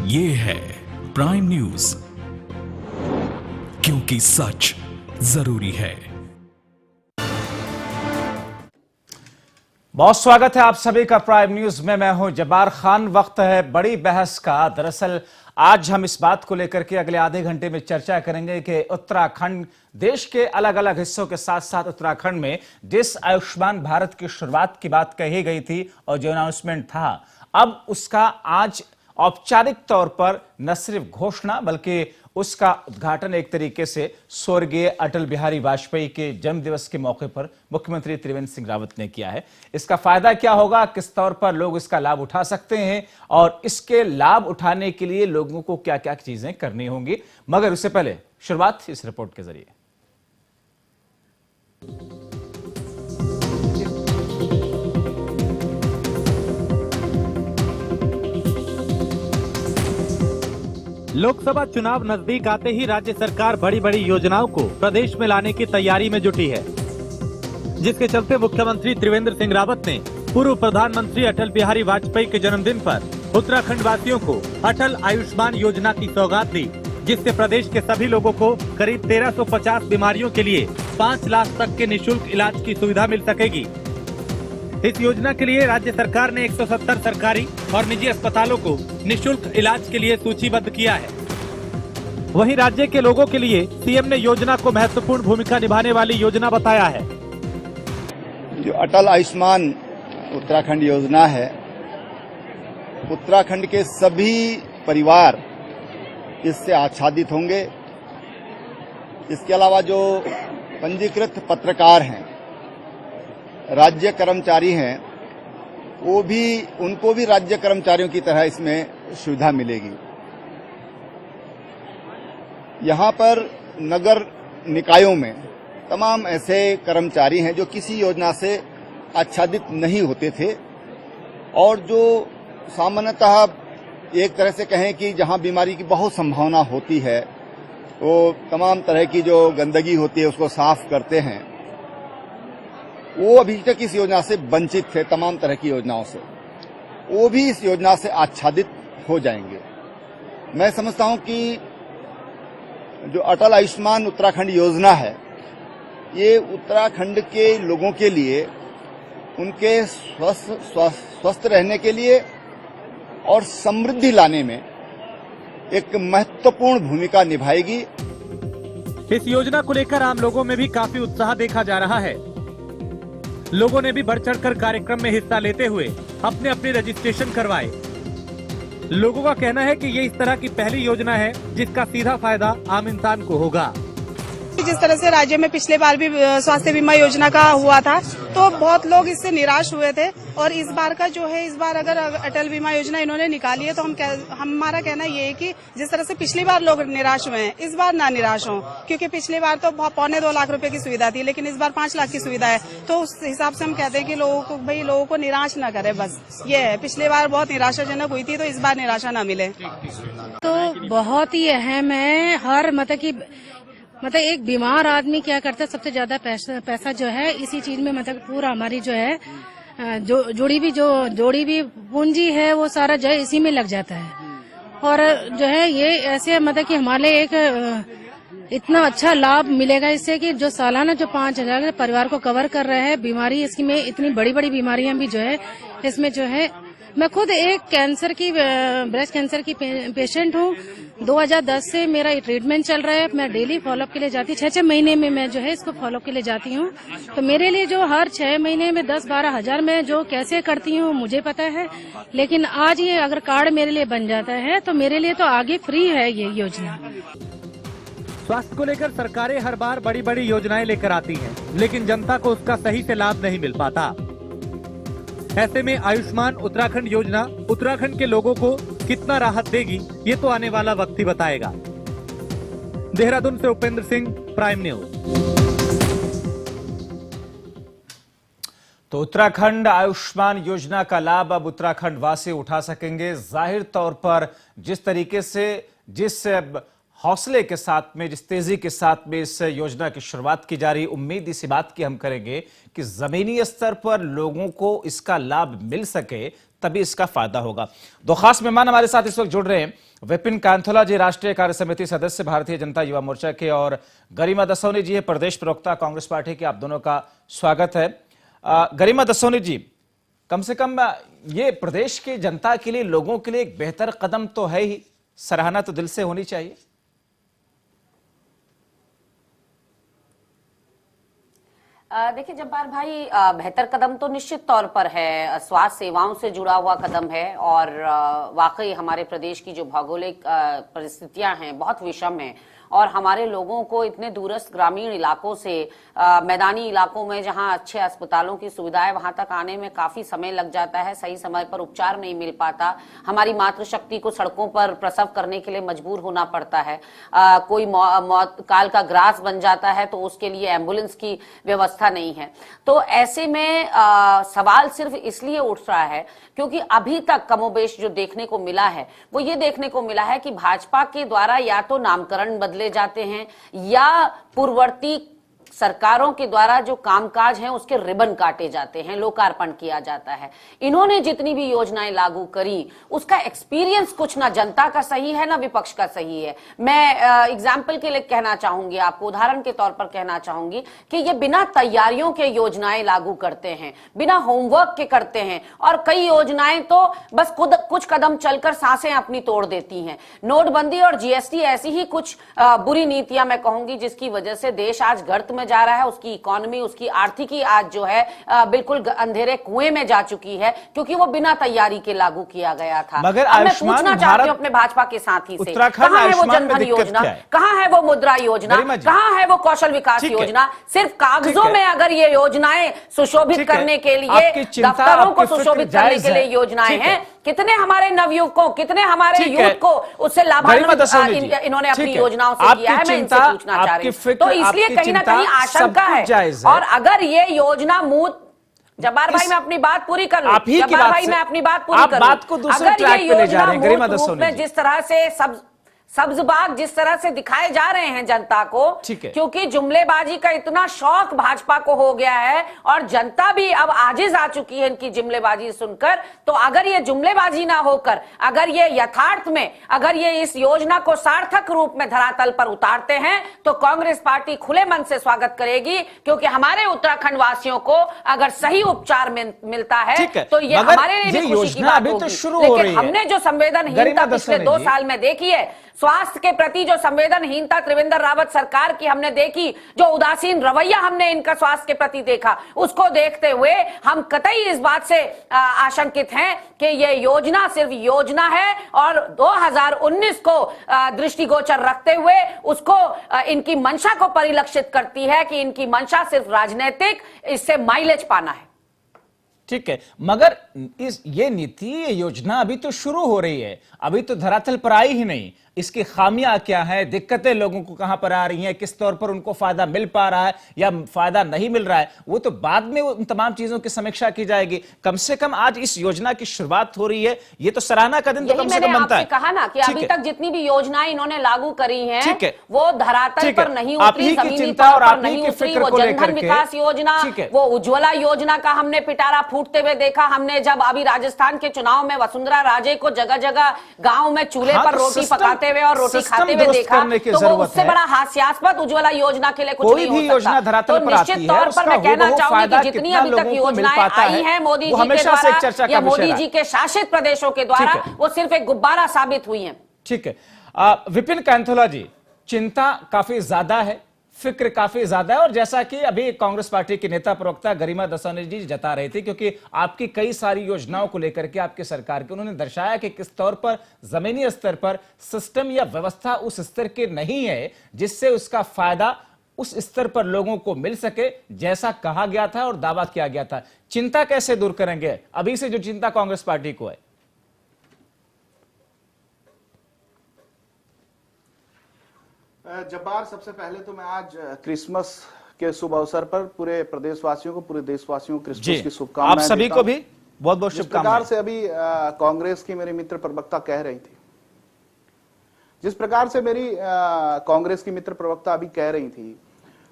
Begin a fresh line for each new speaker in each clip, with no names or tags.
ये है prime news, क्योंकि सच जरूरी है।
बहुत स्वागत है आप सभी का प्राइम न्यूज में। मैं हूं जब्बार खान। वक्त है बड़ी बहस का। दरअसल आज हम इस बात को लेकर के अगले आधे घंटे में चर्चा करेंगे कि उत्तराखंड, देश के अलग अलग हिस्सों के साथ साथ उत्तराखंड में जिस आयुष्मान भारत की शुरुआत की बात कही गई थी और जो अनाउंसमेंट था, अब उसका आज औपचारिक तौर पर न सिर्फ घोषणा बल्कि उसका उद्घाटन एक तरीके से स्वर्गीय अटल बिहारी वाजपेयी के जन्मदिवस के मौके पर मुख्यमंत्री त्रिवेंद्र सिंह रावत ने किया है। इसका फायदा क्या होगा, किस तौर पर लोग इसका लाभ उठा सकते हैं और इसके लाभ उठाने के लिए लोगों को क्या क्या चीजें करनी होंगी, मगर उससे पहले शुरुआत इस रिपोर्ट के जरिए।
लोकसभा चुनाव नजदीक आते ही राज्य सरकार बड़ी बड़ी योजनाओं को प्रदेश में लाने की तैयारी में जुटी है, जिसके चलते मुख्यमंत्री त्रिवेंद्र सिंह रावत ने पूर्व प्रधानमंत्री अटल बिहारी वाजपेयी के जन्मदिन पर उत्तराखंड वासियों को अटल आयुष्मान योजना की सौगात दी, जिससे प्रदेश के सभी लोगों को करीब 1350 बीमारियों के लिए 5 लाख तक के निःशुल्क इलाज की सुविधा मिल सकेगी। इस योजना के लिए राज्य सरकार ने 170 सरकारी और निजी अस्पतालों को निःशुल्क इलाज के लिए सूचीबद्ध किया है। वहीं राज्य के लोगों के लिए सीएम ने योजना को महत्वपूर्ण भूमिका निभाने वाली योजना बताया है।
जो अटल आयुष्मान उत्तराखंड योजना है, उत्तराखंड के सभी परिवार इससे आच्छादित होंगे। इसके अलावा जो पंजीकृत पत्रकार हैं, राज्य कर्मचारी हैं, उनको भी राज्य कर्मचारियों की तरह इसमें सुविधा मिलेगी। यहाँ पर नगर निकायों में तमाम ऐसे कर्मचारी हैं जो किसी योजना से आच्छादित नहीं होते थे और जो सामान्यतः एक तरह से कहें कि जहाँ बीमारी की बहुत संभावना होती है, वो तमाम तरह की जो गंदगी होती है उसको साफ करते हैं। वो अभी तक इस योजना से वंचित थे, तमाम तरह की योजनाओं से। वो भी इस योजना से आच्छादित हो जाएंगे। मैं समझता हूं कि जो अटल आयुष्मान उत्तराखंड योजना है, ये उत्तराखंड के लोगों के लिए, उनके स्वस्थ रहने के लिए और समृद्धि लाने में एक महत्वपूर्ण भूमिका निभाएगी।
इस योजना को लेकर आम लोगों में भी काफी उत्साह देखा जा रहा है। लोगों ने भी बढ़ चढ़कर कार्यक्रम में हिस्सा लेते हुए अपने अपने रजिस्ट्रेशन करवाए। लोगों का कहना है कि ये इस तरह की पहली योजना है जिसका सीधा फायदा आम इंसान को होगा।
जिस तरह से राज्य में पिछले बार भी स्वास्थ्य बीमा योजना का हुआ था, तो बहुत लोग इससे निराश हुए थे और इस बार का जो है, इस बार अगर अटल बीमा योजना इन्होंने निकाली है तो हमारा कहना ये है कि जिस तरह से पिछली बार लोग निराश हुए हैं, इस बार ना निराश हों, क्योंकि पिछली बार तो 2.25 लाख रुपए की सुविधा थी, लेकिन इस बार 5 लाख की सुविधा है। तो उस हिसाब से हम कहते हैं कि लोगों को निराश ना करे। बस ये है, पिछली बार बहुत निराशाजनक हुई थी, तो इस बार निराशा ना मिले।
तो बहुत ही अहम है। हर मतलब एक बीमार आदमी क्या करता है, सबसे ज्यादा पैसा जो है इसी चीज में, मतलब पूरा हमारी जो है जोड़ी भी पूंजी है, वो सारा जो है इसी में लग जाता है। और जो है ये ऐसे मतलब कि हमारे एक इतना अच्छा लाभ मिलेगा इससे कि जो सालाना जो 5,000 परिवार को कवर कर रहे हैं बीमारी, इसकी में इतनी बड़ी बड़ी बीमारियां भी जो है इसमें जो है। मैं खुद एक ब्रेस्ट कैंसर की पेशेंट हूँ। 2010 से मेरा ट्रीटमेंट चल रहा है। मैं डेली फॉलोअप के लिए जाती हूँ। 6 महीने में मैं जो है इसको फॉलोअप के लिए जाती हूँ। तो मेरे लिए जो हर 6 महीने में 10-12 हजार में जो कैसे करती हूँ मुझे पता है, लेकिन आज ये अगर कार्ड मेरे लिए बन जाता है तो मेरे लिए तो आगे फ्री है ये योजना।
स्वास्थ्य को लेकर सरकारें हर बार बड़ी बड़ी योजनाएं लेकर आती हैं, लेकिन जनता को उसका सही से लाभ नहीं मिल पाता। ऐसे में आयुष्मान उत्तराखंड योजना उत्तराखंड के लोगों को कितना राहत देगी, ये तो आने वाला वक्त ही बताएगा। देहरादून से उपेंद्र सिंह, प्राइम न्यूज।
तो उत्तराखंड आयुष्मान योजना का लाभ अब उत्तराखंड वासी उठा सकेंगे। जाहिर तौर पर जिस तरीके से, जिस हौसले के साथ में, जिस तेजी के साथ में इस योजना की शुरुआत की जा रही, उम्मीद इसी बात की हम करेंगे कि जमीनी स्तर पर लोगों को इसका लाभ मिल सके तभी इसका फायदा होगा। दो खास मेहमान हमारे साथ इस वक्त जुड़ रहे हैं। विपिन कांथोला जी राष्ट्रीय कार्य समिति सदस्य भारतीय जनता युवा मोर्चा के, और गरिमा दसौनी जी है प्रदेश प्रवक्ता कांग्रेस पार्टी के। आप दोनों का स्वागत है। गरिमा दसौनी जी, कम से कम ये प्रदेश की जनता के लिए, लोगों के लिए एक बेहतर कदम तो है ही, सराहना तो दिल से होनी चाहिए।
देखिए जब्बार भाई, बेहतर कदम तो निश्चित तौर पर है, स्वास्थ्य सेवाओं से जुड़ा हुआ कदम है। और वाकई हमारे प्रदेश की जो भौगोलिक परिस्थितियां हैं बहुत विषम हैं, और हमारे लोगों को इतने दूरस्थ ग्रामीण इलाकों से मैदानी इलाकों में जहां अच्छे अस्पतालों की सुविधाएं, वहां तक आने में काफी समय लग जाता है, सही समय पर उपचार नहीं मिल पाता। हमारी मातृशक्ति को सड़कों पर प्रसव करने के लिए मजबूर होना पड़ता है। कोई मौत काल का ग्रास बन जाता है तो उसके लिए एम्बुलेंस की व्यवस्था नहीं है। तो ऐसे में सवाल सिर्फ इसलिए उठ रहा है क्योंकि अभी तक कमोबेश जो देखने को मिला है वो ये देखने को मिला है कि भाजपा के द्वारा या तो नामकरण बदले जाते हैं या पूर्ववर्ती सरकारों के द्वारा जो कामकाज हैं उसके रिबन काटे जाते हैं, लोकार्पण किया जाता है। इन्होंने जितनी भी योजनाएं लागू करी उसका एक्सपीरियंस कुछ ना जनता का सही है ना विपक्ष का सही है। मैं एग्जाम्पल के लिए कहना चाहूंगी, आपको उदाहरण के तौर पर कहना चाहूंगी कि ये बिना तैयारियों के योजनाएं लागू करते हैं, बिना होमवर्क के करते हैं, और कई योजनाएं तो बस खुद कुछ कदम चलकर सांसें अपनी तोड़ देती हैं। नोटबंदी और जीएसटी ऐसी ही कुछ बुरी नीतियां मैं कहूंगी जिसकी वजह से देश आज गर्त में जा रहा है। उसकी इकोनॉमी, उसकी आर्थिकी आज जो है बिल्कुल अंधेरे कुएं में जा चुकी है क्योंकि वो बिना तैयारी के लागू किया गया था।
मगर
मैं पूछना चाहती हूँ अपने भाजपा के साथी से, कहां है वो जनधन योजना, कहां है वो मुद्रा योजना, कहां है वो कौशल विकास योजना? सिर्फ कागजों में अगर ये योजनाएं सुशोभित करने के लिए, दफ्तरों को सुशोभित करने के लिए योजनाएं हैं, कितने हमारे नवयुवकों, कितने हमारे यूथ को उससे लाभान्वित इन्होंने अपनी योजनाओं से किया है? मैं इनसे पूछना चाह रही हूं। तो इसलिए कहीं ना कहीं आशंका है। और अगर ये योजना जब्बार भाई मैं अपनी बात पूरी कर लूं, जब्बार भाई मैं अपनी बात पूरी कर लूं। अगर ये योजना मूल रूप में जिस तरह से सब्ज बाग जिस तरह से दिखाए जा रहे हैं जनता को, क्योंकि जुमलेबाजी का इतना शौक भाजपा को हो गया है और जनता भी अब आजिज आ चुकी है इनकी जुमलेबाजी सुनकर। तो अगर ये जुमलेबाजी ना होकर, अगर ये यथार्थ में, अगर ये इस योजना को सार्थक रूप में धरातल पर उतारते हैं तो कांग्रेस पार्टी खुले मन से स्वागत करेगी, क्योंकि हमारे उत्तराखंड वासियों को अगर सही उपचार मिलता है तो ये हमारे लिए भी खुशी की बात होगी। लेकिन हमने जो संवेदनहीनता पिछले 2 साल में देखी है, स्वास्थ्य के प्रति जो संवेदनहीनता त्रिवेंद्र रावत सरकार की हमने देखी, जो उदासीन रवैया हमने इनका स्वास्थ्य के प्रति देखा, उसको देखते हुए हम कतई इस बात से आशंकित हैं कि ये योजना सिर्फ योजना है और 2019 को दृष्टिगोचर रखते हुए उसको इनकी मंशा को परिलक्षित करती है कि इनकी मंशा सिर्फ राजनीतिक, इससे माइलेज पाना है।
ठीक है, मगर ये नीति, ये योजना अभी तो शुरू हो रही है, अभी तो धरातल पर आई ही नहीं। इसकी खामियां क्या है, दिक्कतें लोगों को कहां पर आ रही हैं, किस तौर पर उनको फायदा मिल पा रहा है या फायदा नहीं मिल रहा है, वो तो बाद में उन तमाम चीजों की समीक्षा की जाएगी। कम से कम आज इस योजना की शुरुआत हो रही है, ये तो सराहना का दिन तो कम से कम बनता है।
कहा ना कि अभी तक जितनी भी योजनाएं इन्होंने लागू करी हैं वो धरातल पर नहीं उतरी, जमीनी तौर पर नहीं उतरी। वो जनधन विकास योजना, वो उज्ज्वला योजना का हमने पिटारा फूटते हुए देखा। हमने जब अभी राजस्थान के चुनाव में वसुंधरा राजे को जगह जगह गांव में चूल्हे पर रोटी पकाते हुए और रोटी खाते हुए देखा, तो वो उससे बड़ा हास्यास्पद उज्ज्वला योजना के लिए कुछ नहीं हो सकता। तो निश्चित तौर पर मैं कहना चाहूंगी कि जितनी अभी तक योजनाएं आई हैं मोदी जी के द्वारा या मोदी जी के शासित प्रदेशों के द्वारा, वो सिर्फ एक गुब्बारा साबित हुई है।
ठीक है, विपिन कांथोला जी, चिंता काफी ज्यादा है, फिक्र काफी ज्यादा है, और जैसा कि अभी कांग्रेस पार्टी के नेता प्रवक्ता गरिमा दसौनी जी जता रहे थे, क्योंकि आपकी कई सारी योजनाओं को लेकर के आपकी सरकार के उन्होंने दर्शाया कि किस तौर पर जमीनी स्तर पर सिस्टम या व्यवस्था उस स्तर के नहीं है जिससे उसका फायदा उस स्तर पर लोगों को मिल सके जैसा कहा गया था और दावा किया गया था। चिंता कैसे दूर करेंगे अभी से जो चिंता कांग्रेस पार्टी को है?
जब्बार, सबसे पहले तो मैं आज क्रिसमस के शुभ अवसर पर पूरे प्रदेशवासियों को, पूरे देशवासियों को क्रिसमस की शुभकामनाएं।
आप सभी को भी बहुत बहुत शुभकामनाएं।
जिस प्रकार से अभी कांग्रेस की मेरी मित्र प्रवक्ता कह रही थी, जिस प्रकार से मेरी कांग्रेस की मित्र प्रवक्ता अभी कह रही थी,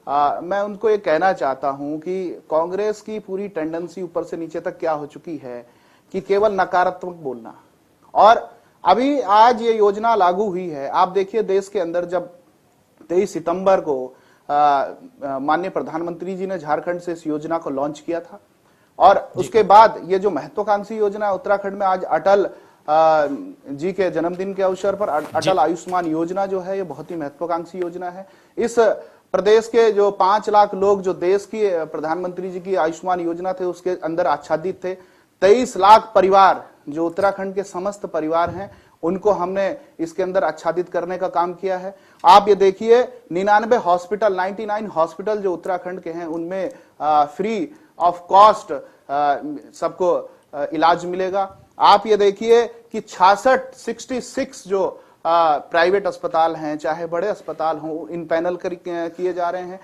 मैं उनको ये कहना चाहता हूं कि कांग्रेस की पूरी टेंडेंसी ऊपर से नीचे तक क्या हो चुकी है कि केवल नकारात्मक बोलना। और अभी आज ये योजना लागू हुई है, आप देखिए देश के अंदर जब 23 सितंबर को माननीय प्रधानमंत्री जी ने झारखंड से इस योजना को लॉन्च किया था, और उसके बाद ये जो महत्वाकांक्षी योजना है उत्तराखंड में, आज अटल जी के जन्मदिन के अवसर पर अटल आयुष्मान योजना जो है, ये बहुत ही महत्वाकांक्षी योजना है। इस प्रदेश के जो 5 लाख लोग जो देश की प्रधानमंत्री जी की आयुष्मान योजना थे उसके अंदर आच्छादित थे, 23 लाख परिवार जो उत्तराखंड के समस्त परिवार हैं उनको हमने इसके अंदर आच्छादित करने का काम किया है। आप ये देखिए 99 हॉस्पिटल, 99 हॉस्पिटल जो उत्तराखंड के हैं उनमें फ्री ऑफ कॉस्ट सबको इलाज मिलेगा। आप ये देखिए कि 66 जो प्राइवेट अस्पताल हैं, चाहे बड़े अस्पताल हों, इन पैनल किए जा रहे हैं,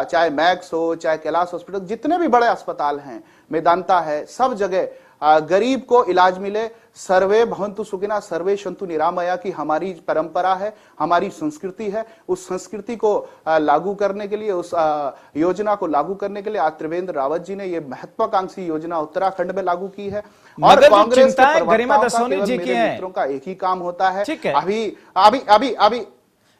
चाहे मैक्स हो, चाहे कैलाश हॉस्पिटल, जितने भी बड़े अस्पताल हैं, मेदांता है, सब जगह गरीब को इलाज मिले। सर्वे भवन्तु सुखिनः सर्वे सन्तु निरामया की हमारी परंपरा है, हमारी संस्कृति है। उस संस्कृति को लागू करने के लिए, उस योजना को लागू करने के लिए आज त्रिवेंद्र रावत जी ने ये महत्वाकांक्षी योजना उत्तराखंड में लागू की है। और कांग्रेस के मित्रों का एक ही काम होता है, अभी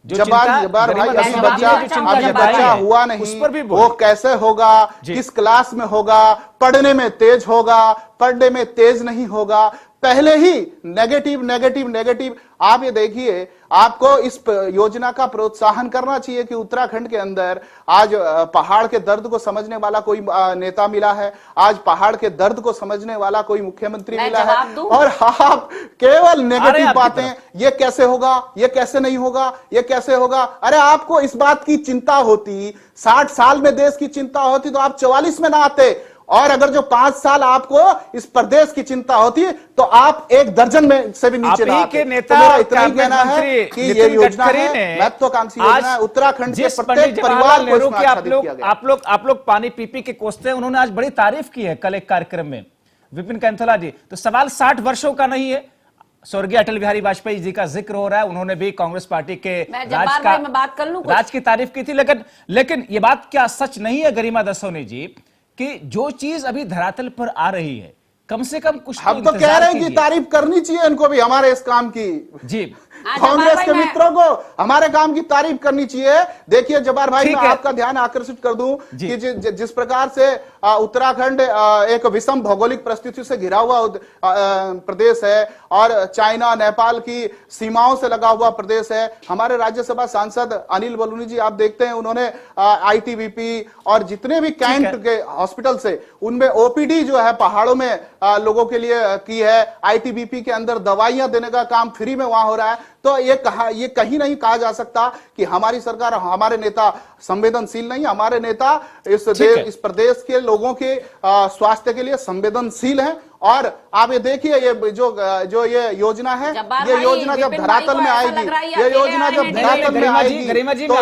जबार भाई अभी बच्चा हुआ नहीं, वो कैसे होगा, किस क्लास में होगा, पढ़ने में तेज होगा, पढ़ने में तेज नहीं होगा, पहले ही नेगेटिव। आप ये देखिए, आपको इस योजना का प्रोत्साहन करना चाहिए कि उत्तराखंड के अंदर आज पहाड़ के दर्द को समझने वाला कोई नेता मिला है, आज पहाड़ के दर्द को समझने वाला कोई मुख्यमंत्री मिला है, और आप केवल नेगेटिव बातें, ये कैसे होगा, ये कैसे नहीं होगा, ये कैसे होगा। अरे आपको इस बात की चिंता होती, 60 साल में देश की चिंता होती तो आप 44 में ना आते, और अगर जो 5 साल आपको इस प्रदेश की चिंता होती है तो आप 1 दर्जन में से भी नीचे ना आते।
नेता
तो मेरा इतना ही कहना है कि ये योजना है महत्वाकांक्षी योजना है, उत्तराखंड के प्रत्येक परिवार को इसमें आच्छादित किया गया।
आप लोग पानी पी के कोसते हैं, उन्होंने आज बड़ी तारीफ की है कल एक कार्यक्रम में विपिन कैंथोला जी। तो सवाल 60 वर्षों का नहीं है, स्वर्गीय अटल बिहारी वाजपेयी जी का जिक्र हो रहा है, उन्होंने भी कांग्रेस पार्टी के राज की तारीफ की थी, लेकिन ये बात क्या सच नहीं है गरिमा दसोनी जी कि जो चीज अभी धरातल पर आ रही है, कम से कम कुछ
हम तो कह रहे हैं कि तारीफ करनी चाहिए इनको भी, हमारे इस काम की
जी,
कांग्रेस के मित्रों को हमारे काम की तारीफ करनी चाहिए। देखिए जबार भाई, मैं आपका ध्यान आकर्षित कर दूं कि जिस प्रकार से उत्तराखंड एक विषम भौगोलिक परिस्थिति से घिरा हुआ प्रदेश है और चाइना नेपाल की सीमाओं से लगा हुआ प्रदेश है। हमारे राज्यसभा सांसद अनिल बलूनी जी, आप देखते हैं, उन्होंने आईटीबीपी और जितने भी कैंट के हॉस्पिटल से उनमें ओपीडी जो है पहाड़ों में लोगों के लिए की है। आईटीबीपी के अंदर दवाइयां देने का काम फ्री में वहां हो रहा है। तो ये कहीं नहीं कहा जा सकता कि हमारी सरकार, हमारे नेता संवेदनशील नहीं। हमारे नेता इस प्रदेश के लोगों के स्वास्थ्य के लिए संवेदनशील हैं। और आप ये देखिए, ये जो ये योजना है, ये योजना जब धरातल में आएगी, ये योजना जब धरातल में आएगी तो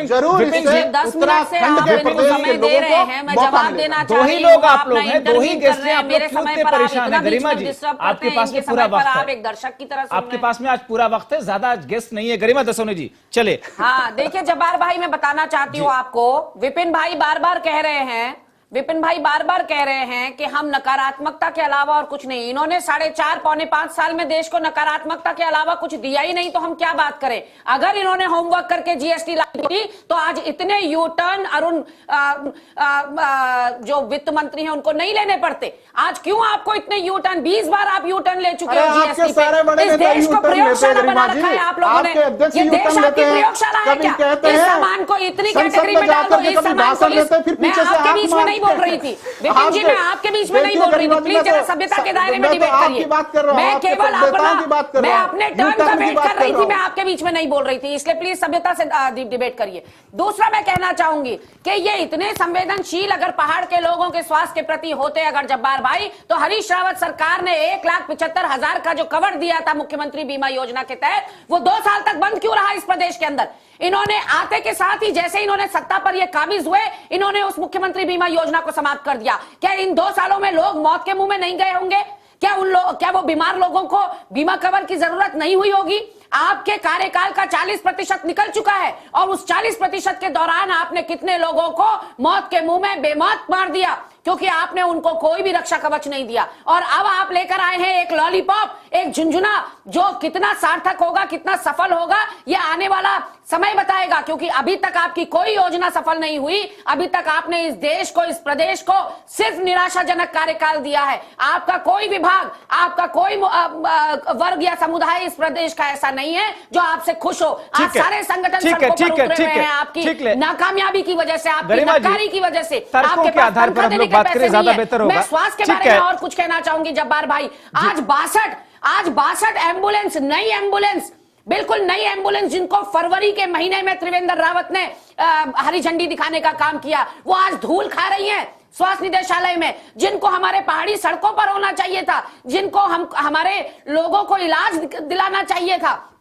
जरूर इससे उत्तराखंड के प्रदेश के लोगों को मौका मिलेगा।
दो ही लोग आप लोग हैं, दो ही गेस्ट हैं, आप लोग क्यों इतने परेशान हैं? गरिमा जी, आपके पास में पूरा वक्त है,
एक दर्शक की तरह
आपके पास में आज पूरा वक्त है, ज्यादा गेस्ट नहीं है। गरिमा दसोनी जी चले।
हाँ देखिए जब्बार भाई, मैं बताना चाहती हूँ आपको, विपिन भाई बार बार कह रहे हैं कि हम नकारात्मकता के अलावा और कुछ नहीं। इन्होंने 4.5 पौने 5 साल में देश को नकारात्मकता के अलावा कुछ दिया ही नहीं, तो हम क्या बात करें। अगर इन्होंने होमवर्क करके जीएसटी लागू की तो आज इतने यू टर्न अरुण जो वित्त मंत्री हैं उनको नहीं लेने पड़ते। आज क्यों आपको इतने यू टर्न, 20 बार आप यू टर्न ले चुके हैं जीएसटी पे। इस देश को प्रयोगशाला बना रखा है आप लोगों ने। ये देश आपकी प्रयोगशाला है क्या? इस सामान को इतनी कैटेगरी में डाल दो, इस सामान को मैं आपके बीच में नहीं बोल रही थी विपिन जी, मैं आपके बीच में नहीं बोल रही थी। प्लीज जरा सभ्यता के दायरे में डिबेट करिए। मैं केवल मैं अपने टर्न का वेट कर रही थी, मैं आपके बीच में नहीं बोल रही थी, इसलिए प्लीज सभ्यता से डिबेट करिए। दूसरा मैं कहना चाहूंगी कि ये इतने संवेदनशील अगर पहाड़ के लोगों के स्वास्थ्य के प्रति होते अगर जब्बार भाई, तो हरीश रावत सरकार ने 1,75,000 का जो कवर दिया था मुख्यमंत्री बीमा योजना के तहत, वो 2 साल तक बंद क्यों रहा इस प्रदेश के अंदर? इन्होंने आते के साथ ही, जैसे इन्होंने सत्ता पर ये काबिज हुए, इन्होंने उस मुख्यमंत्री बीमा योजना को समाप्त कर दिया। क्या इन 2 सालों में लोग मौत के मुंह में नहीं गए होंगे? क्या वो बीमार लोगों को बीमा कवर की जरूरत नहीं हुई होगी? आपके कार्यकाल का 40% निकल चुका है और उस 40% के दौरान आपने कितने लोगों को मौत के मुंह में बेमौत मार दिया। क्योंकि आपने उनको कोई भी रक्षा कवच नहीं दिया। और अब आप लेकर आए हैं एक लॉलीपॉप, एक झुंझुना, जो कितना सार्थक होगा, कितना सफल होगा, ये आने वाला समय बताएगा। क्योंकि अभी तक आपकी कोई योजना सफल नहीं हुई। अभी तक आपने इस देश को, इस प्रदेश को सिर्फ निराशाजनक कार्यकाल दिया है। आपका कोई विभाग, आपका कोई वर्ग या समुदाय इस प्रदेश का ऐसा नहीं है जो आपसे खुश हो। आज सारे संगठन सड़कों पर उतरे हुए हैं आपकी नाकामयाबी की वजह से, आपकी नकारी की वजह से। आपके पास तनख्वाह देने के पैसे नहीं है। मैं स्वास्थ्य के बारे में और कुछ कहना चाहूंगी जब्बार भाई। आज 62 एम्बुलेंस, नई एम्बुलेंस, बिल्कुल नई एम्बुलेंस, जिनको फरवरी के महीने में त्रिवेंद्र रावत ने हरी झंडी दिखाने का काम किया, वो आज धूल खा रही हैं स्वास्थ्य निदेशालय में। जिनको हमारे पहाड़ी सड़कों पर होना चाहिए था, जिनको हमारे लोगों को इलाज दिलाना चाहिए था,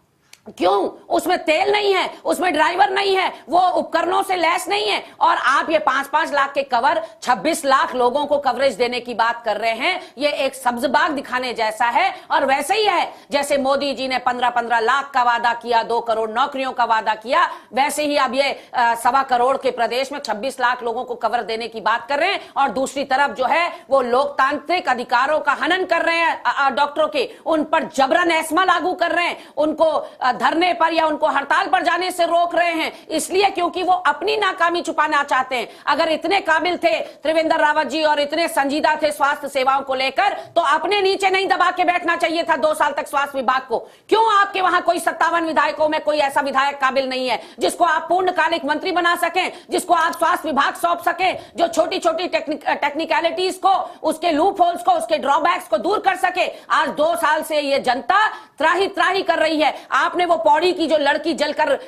क्यों उसमें तेल नहीं है, उसमें ड्राइवर नहीं है, वो उपकरणों से लैस नहीं है। और आप ये 5-5 लाख के कवर, 26 लाख लोगों को कवरेज देने की बात कर रहे हैं। ये एक सब्जबाग दिखाने जैसा है। और वैसे ही है जैसे मोदी जी ने 15-15 लाख का वादा किया, 2 करोड़ नौकरियों का वादा किया, वैसे ही अब ये 1.25 करोड़ के प्रदेश में 26 लाख लोगों को कवर देने की बात कर रहे हैं। और दूसरी तरफ जो है वो लोकतांत्रिक अधिकारों का हनन कर रहे हैं डॉक्टरों के, उन पर जबरन एस्मा लागू कर रहे हैं, उनको धरने पर या उनको हड़ताल पर जाने से रोक रहे हैं, इसलिए क्योंकि वो अपनी नाकामी छुपाना चाहते हैं। अगर इतने काबिल थे त्रिवेंद्र रावत जी और इतने संजीदा थे स्वास्थ्य सेवाओं को लेकर, तो अपने नीचे नहीं दबा के बैठना चाहिए था 2 साल तक स्वास्थ्य विभाग को। क्यों आपके वहां कोई 57 विधायकों में कोई ऐसा विधायक काबिल नहीं है जिसको आप पूर्णकालिक मंत्री बना सकें, जिसको आप स्वास्थ्य विभाग सौंप सकें, जो छोटी छोटी टेक्निकलिटीज को, उसके लूप होल्स को, उसके ड्रॉबैक्स को दूर कर सके। आज 2 साल से ये जनता त्राही त्राही कर रही है। आपने वो पौड़ी की जो लड़की जलकर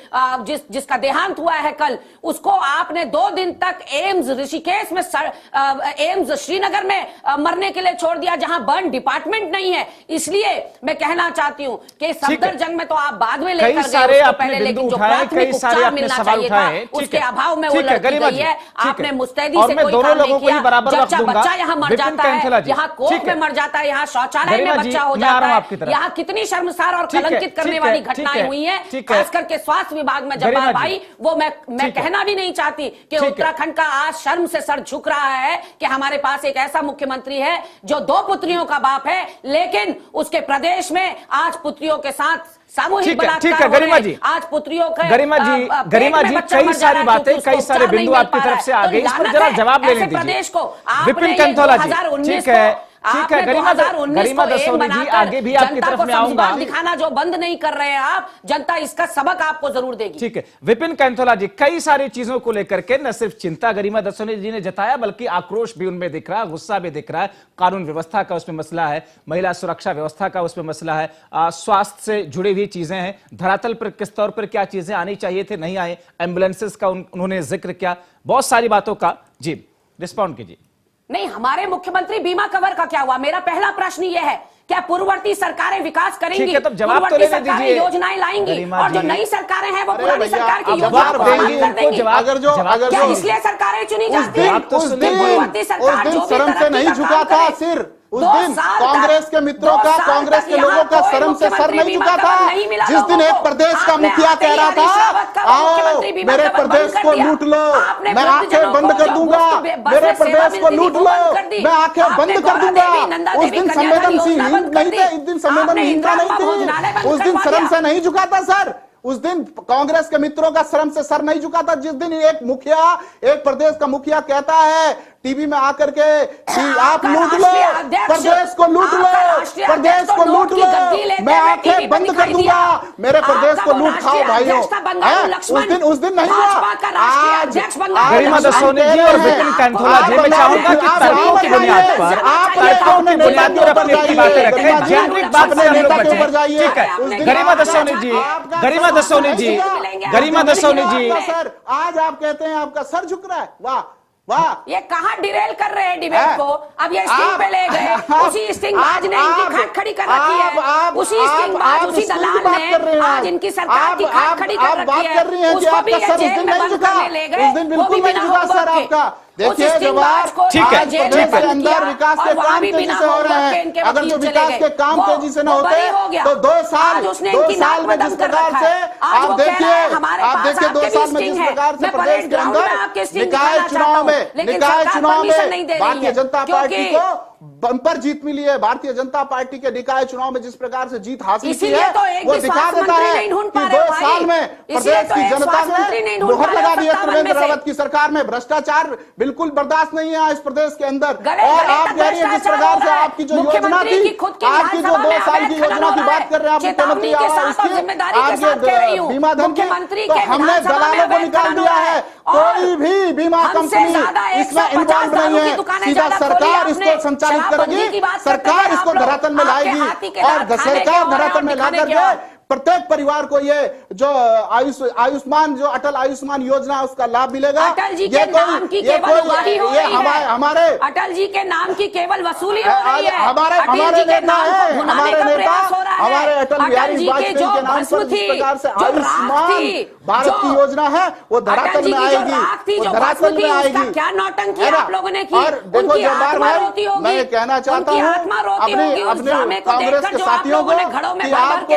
जिसका देहांत हुआ है कल, उसको आपने 2 दिन तक एम्स ऋषिकेश में, एम्स श्रीनगर में मरने के लिए छोड़ दिया, जहां बर्न डिपार्टमेंट नहीं है। इसलिए मैं कहना चाहती हूं कि सफदरजंग में तो आप बाद में लेकर गए उसको पहले, लेकिन जो प्राथमिक उपचार मिलना चाहिए था उसके अभाव में वो लड़की गई है। आपने मुस्तैदी से कोई काम नहीं किया। बच्चा यहाँ मर जाता है, यहाँ कोख में मर जाता है, यहाँ शौचालय में बच्चा हो जाता है, यहाँ कितनी शर्मसार और कलंकित करने वाली घटनाएं हुई हैं, खास करके स्वास्थ्य विभाग में। जब्बार भाई, वो मैं कहना भी नहीं चाहती कि उत्तराखंड का आज शर्म से सर झुक रहा है कि हमारे पास एक ऐसा मुख्यमंत्री है जो 2 पुत्रियों का बाप है, लेकिन उसके प्रदेश में आज पुत्रियों के साथ सामूहिक बलात्कार। गरिमा जी, आज पुत्रियों का, गरिमा जी
कई सारी बातें, कई सारे बिंदु आपकी तरफ से आ गए, इस पर जरा जवाब ले लीजिए।
प्रदेश को
विपिन कंथोला जी, ठीक है गरिमा दसोनी जी, आगे भी आपकी तरफ में आऊंगा।
दिखाना जो बंद नहीं कर रहे हैं आप, जनता इसका सबक आपको जरूर देगी।
ठीक है विपिन कंथोला जी, कई सारी चीजों को लेकर के न सिर्फ चिंता गरिमा दसोनी जी ने जताया, बल्कि आक्रोश भी उनमें दिख रहा है, गुस्सा भी दिख रहा है। कानून व्यवस्था का उसमें मसला है, महिला सुरक्षा व्यवस्था का उसमें मसला है, स्वास्थ्य से जुड़ी हुई चीजें हैं, धरातल पर किस तौर पर क्या चीजें आनी चाहिए थे, नहीं आए, एम्बुलेंसेस का उन्होंने जिक्र किया, बहुत सारी बातों का। जी रिस्पॉन्ड कीजिए।
नहीं, हमारे मुख्यमंत्री बीमा कवर का क्या हुआ? मेरा पहला प्रश्न यह है, क्या पूर्ववर्ती सरकारें विकास करेंगी?
तब जवाब तो लेने दीजिए।
योजनाएं लाएंगी और जो नई सरकारें हैं वो पुरानी सरकार की योजना
जवाब देंगी।
अगर
क्या इसलिए सरकारें चुनी जाती हैं?
पूर्ववर्ती सरकार जो शर्म से नहीं झुका था सिर, उस दिन कांग्रेस के मित्रों का, कांग्रेस के लोगों का शर्म से सर नहीं झुका था। जिस दिन एक प्रदेश का मुखिया कह रहा था, आओ मेरे प्रदेश को लूट लो, मैं आंखें बंद कर दूंगा, मेरे प्रदेश को लूट लो, मैं आंखें बंद कर दूंगा, उस दिन संवेदनशील नहीं थे, इस दिन संवेदनहीनता नहीं थी, उस दिन शर्म से नहीं झुका था सर। उस दिन कांग्रेस के मित्रों का शर्म से सर नहीं झुका था। जिस दिन एक मुखिया, एक प्रदेश का मुखिया कहता है टीवी में आकर के कि आप लूट लो, प्रदेश को लूट लो, प्रदेश को लूट लो, मैं आंखें बंद कर दूंगा, मेरे प्रदेश को लूट खाओ भाइयों। उस दिन नहीं हुआ। आज
गरिमा दसोनी जी और विपिन कंथोला जी, मैं चाहूंगा कि तर्कों की बुनियाद पर, तर्कों की बुनियाद पर अपनी बातें रखें, जेनरिक बात से हम लोग बचें। ठीक है गरिमा दसोनी जी, गरिमा दसोनी जी, गरिमा दसोनी जी,
सर आज आप कहते हैं आपका सर झुक रहा है, वाह वाह।
ये कहां डिरेल कर रहे हैं डिबेट को? अब ये स्टिंग पे ले गए, उसी स्टिंगबाज ने इनकी खाट खड़ी कर रखी है, उसी स्टिंगबाज, उसी दलाल ने आज इनकी सरकार की खाट खड़ी कर रखी है, उसको भी ये जेल में बंद करने ले गए, वो भी बिना होमवर्क के।
देखिए जब आप
ठीक है,
प्रदेश के अंदर विकास के काम तेजी से हो रहे हैं, अगर जो विकास के काम तेजी से न होते तो 2 साल में जिस प्रकार से आप देखिए 2 साल में जिस प्रकार से प्रदेश के अंदर निकाय चुनाव में भारतीय जनता पार्टी को बम्पर जीत मिली है। भारतीय जनता पार्टी के निकाय चुनाव में जिस प्रकार से जीत हासिल की है वो दिखा देता है कि 2 साल में प्रदेश की जनता ने मुहर लगा दी है त्रिवेंद्र रावत की सरकार में। भ्रष्टाचार बिल्कुल बर्दाश्त नहीं है इस प्रदेश के अंदर। और आप कह रही है जिस प्रकार से आपकी जो योजना थी, आपकी जो 2 साल की योजना की बात कर रहे हैं आप मुख्यमंत्री आवास की, आपके बीमा धन की, तो हमने दलालों को निकाल दिया है। कोई भी बीमा कंपनी इसमें इन्वॉल्व नहीं है, सीधा सरकार इसको संचालित करेगी, सरकार इसको धरातल में लाएगी और सरकार धरातल में ला करके प्रत्येक परिवार को ये जो आयुष्मान जो अटल आयुष्मान योजना उसका लाभ मिलेगा।
अटल जी के नाम की केवल वसूली हो रही है, हमारे अटल जी के नाम की केवल वसूली हो रही है।
हमारे नेता है, हमारे नेता हमारे अटल बिहारी वाजपेयी के नाम पर जिस प्रकार से आयुष्मान भारत की योजना है वो धरातल में आएगी, वो धरातल में आएगी।
क्या नौटंकी आप लोगों ने की?
और देखो जब्बार भाई, मैं कहना चाहता हूँ अपने कांग्रेस के साथियों को कि आपको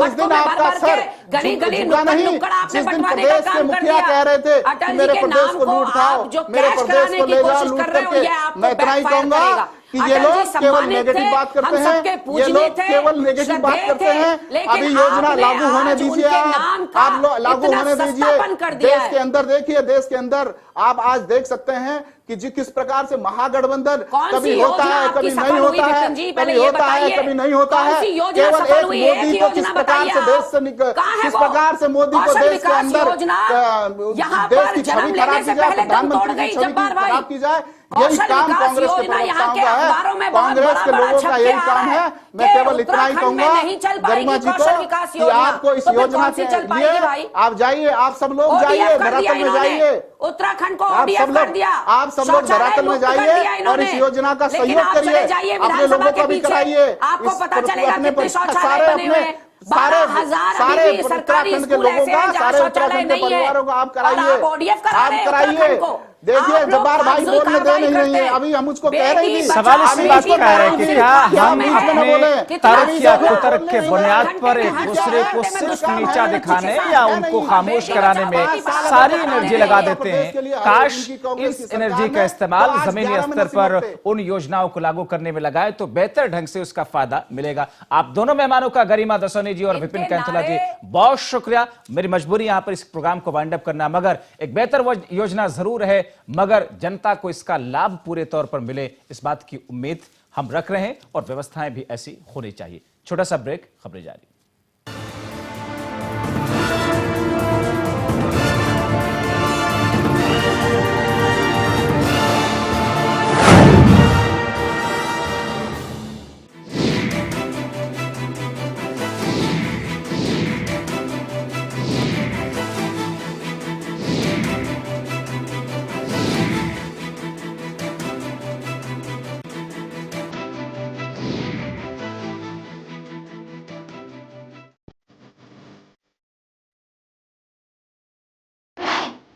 उस दिन आपका सर झुका नहीं जिस दिन प्रदेश के मुखिया कह रहे थे कि मेरे प्रदेश को लूट खाओ, मेरे प्रदेश को ले जाओ लूट करके। मैं इतना ही कहूंगा कि ये लोग केवल नेगेटिव बात करते हैं, ये लोग केवल नेगेटिव बात करते हैं। अभी योजना लागू होने दीजिए, आप लागू होने दीजिए। देश के अंदर देखिए, देश के अंदर आप आज देख सकते हैं कि जी किस प्रकार से महागठबंधन कभी होता है, कभी नहीं होता है, कभी होता है, कभी नहीं होता है। केवल एक मोदी को किस प्रकार से देश से किस प्रकार से मोदी को देश के अंदर देश की छवि खराब की जाए, प्रधानमंत्री की छवि खराब की जाए, यही काम कांग्रेस के प्रवक्ताओं का है, कांग्रेस के लोगों का यही काम है। मैं केवल इतना ही कहूंगा गरिमा जी को कि आपको इस योजना के लिए आप जाइए, आप सब लोग जाइए धरातल में जाइए,
उत्तराखंड को
आप सब लोग धरातल में जाइए और इस योजना का सहयोग करिए, अपने लोगों को भी कराइए।
आपको पता चलेगा कितने
सारे उत्तराखंड के लोगों का, सारे उत्तराखंड के परिवारों को आप कराइए। देखिए जब्बार भाई बोलने दे नहीं रही है, अभी हम उसको कह रही थी।
सवाल इसी बात को कह रहे हैं कि क्या हम अपने तर्क या कुतर्क के बुनियाद पर एक दूसरे को सिर्फ नीचा दिखाने या उनको खामोश कराने में सारी एनर्जी लगा देते हैं। काश इस एनर्जी का इस्तेमाल जमीनी स्तर पर उन योजनाओं को लागू करने में लगाए तो बेहतर ढंग से उसका फायदा मिलेगा। आप दोनों मेहमानों का, गरिमा दसोनी जी और विपिन कैंथोला जी, बहुत शुक्रिया। मेरी मजबूरी यहां पर इस प्रोग्राम को वाइंड अप करना, मगर एक बेहतर योजना जरूर है, मगर जनता को इसका लाभ पूरे तौर पर मिले इस बात की उम्मीद हम रख रहे हैं और व्यवस्थाएं भी ऐसी होनी चाहिए। छोटा सा ब्रेक, खबरें जारी।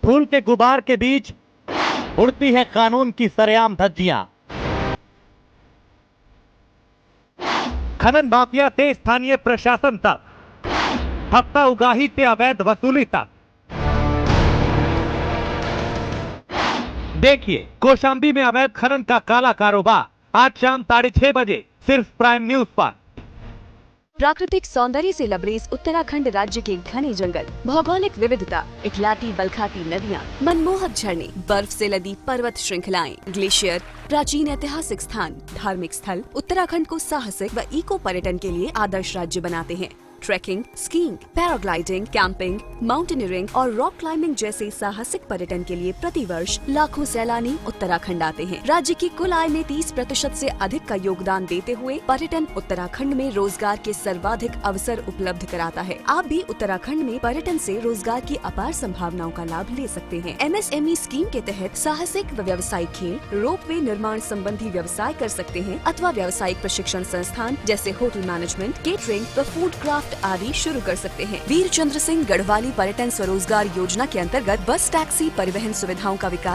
फूल के गुबार के बीच उड़ती है कानून की सरेआम धज्जियां। खनन माफिया से स्थानीय प्रशासन तक, हफ्ता उगाही से अवैध वसूली तक। देखिए कौशांबी में अवैध खनन का काला कारोबार आज शाम 6:30 बजे सिर्फ प्राइम न्यूज पर।
प्राकृतिक सौंदर्य से लबरेज उत्तराखंड राज्य के घने जंगल, भौगोलिक विविधता, इखलाती बलखाती नदियाँ, मनमोहक झरने, बर्फ से लदी पर्वत श्रृंखलाएं, ग्लेशियर, प्राचीन ऐतिहासिक स्थान, धार्मिक स्थल उत्तराखंड को साहसिक व इको पर्यटन के लिए आदर्श राज्य बनाते हैं। Trekking, skiing, paragliding, camping, mountaineering और रॉक क्लाइंबिंग जैसे साहसिक पर्यटन के लिए प्रतिवर्ष लाखों सैलानी उत्तराखंड आते हैं। राज्य की कुल आय में 30% से अधिक का योगदान देते हुए पर्यटन उत्तराखंड में रोजगार के सर्वाधिक अवसर उपलब्ध कराता है। आप भी उत्तराखंड में पर्यटन से रोजगार की अपार संभावनाओं का लाभ ले सकते हैं। MSME स्कीम के तहत साहसिक व व्यावसायिक खेल, रोपवे निर्माण संबंधी व्यवसाय कर सकते हैं अथवा व्यावसायिक प्रशिक्षण संस्थान जैसे होटल मैनेजमेंट, केटरिंग व फूड क्राफ्ट आदि शुरू कर सकते हैं। वीर चंद्र सिंह गढ़वाली पर्यटन स्वरोजगार योजना के अंतर्गत बस टैक्सी परिवहन सुविधाओं का विकास